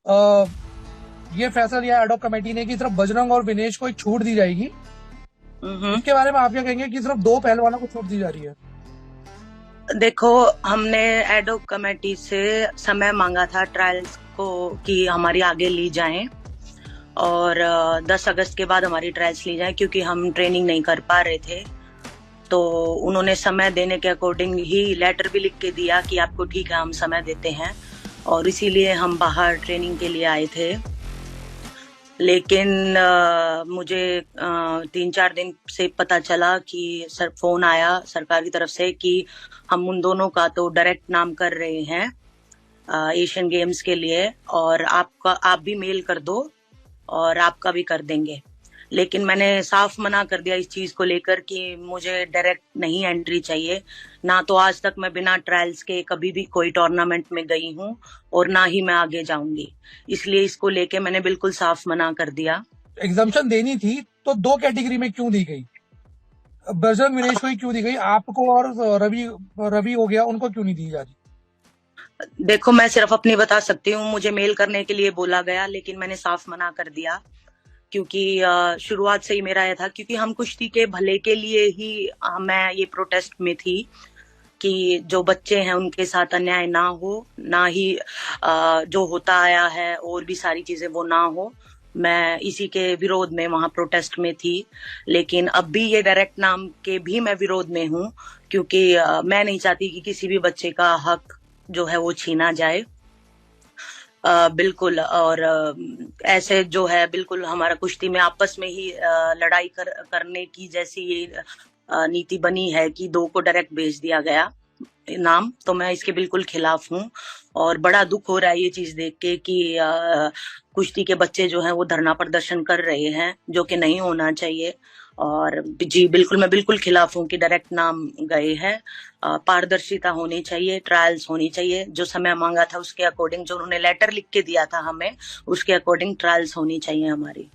ये फैसला लिया एडॉक कमेटी ने कि सिर्फ बजरंग और विनेश को एक छूट दी जाएगी। इसके बारे में आप क्या कहेंगे कि सिर्फ 2 पहलवानों को छूट दी जा रही है? देखो, हमने एडॉक कमेटी से समय मांगा था ट्रायल्स को कि हमारी आगे ली जाएं और 10 अगस्त के बाद हमारी ट्रायल्स ली जाएं, क्योंकि हम ट्रेनिंग नहीं कर पा रहे थे। तो उन्होंने समय देने के अकॉर्डिंग ही लेटर भी लिख के दिया कि आपको ठीक है, हम समय देते हैं, और इसीलिए हम बाहर ट्रेनिंग के लिए आए थे। लेकिन मुझे 3-4 दिन से पता चला कि फोन आया सरकार की तरफ से कि हम उन दोनों का तो डायरेक्ट नाम कर रहे हैं एशियन गेम्स के लिए, और आप भी मेल कर दो और आपका भी कर देंगे। लेकिन मैंने साफ मना कर दिया इस चीज को लेकर कि मुझे डायरेक्ट नहीं एंट्री चाहिए। ना तो आज तक मैं बिना ट्रायल्स के कभी भी कोई टूर्नामेंट में गई हूँ और ना ही मैं आगे जाऊंगी, इसलिए इसको लेके मैंने बिल्कुल साफ मना कर दिया। एग्जाम्पशन देनी थी तो 2 कैटेगरी में क्यों दी गई? बजरंग विनेश को ही क्यों दी गई? आपको और रवि हो गया, उनको क्यों नहीं दी जा रही? देखो, मैं सिर्फ अपनी बता सकती हूँ। मुझे मेल करने के लिए बोला गया, लेकिन मैंने साफ मना कर दिया, क्योंकि शुरुआत से ही मेरा यह था, क्योंकि हम कुश्ती के भले के लिए ही मैं ये प्रोटेस्ट में थी कि जो बच्चे हैं उनके साथ अन्याय ना हो, ना ही जो होता आया है और भी सारी चीजें वो ना हो। मैं इसी के विरोध में वहां प्रोटेस्ट में थी। लेकिन अब भी ये डायरेक्ट नाम के भी मैं विरोध में हूँ, क्योंकि मैं नहीं चाहती कि किसी भी बच्चे का हक जो है वो छीना जाए। बिल्कुल। और ऐसे जो है, बिल्कुल हमारा कुश्ती में आपस में ही लड़ाई करने की जैसी ये नीति बनी है कि 2 को डायरेक्ट भेज दिया गया नाम, तो मैं इसके बिल्कुल खिलाफ हूँ। और बड़ा दुख हो रहा है ये चीज देख के कि कुश्ती के बच्चे जो हैं वो धरना प्रदर्शन कर रहे हैं, जो कि नहीं होना चाहिए। और जी बिल्कुल, मैं बिल्कुल खिलाफ हूँ कि डायरेक्ट नाम गए हैं। पारदर्शिता होनी चाहिए, ट्रायल्स होनी चाहिए। जो समय मांगा था उसके अकॉर्डिंग, जो उन्होंने लेटर लिख के दिया था हमें, उसके अकॉर्डिंग ट्रायल्स होनी चाहिए हमारी।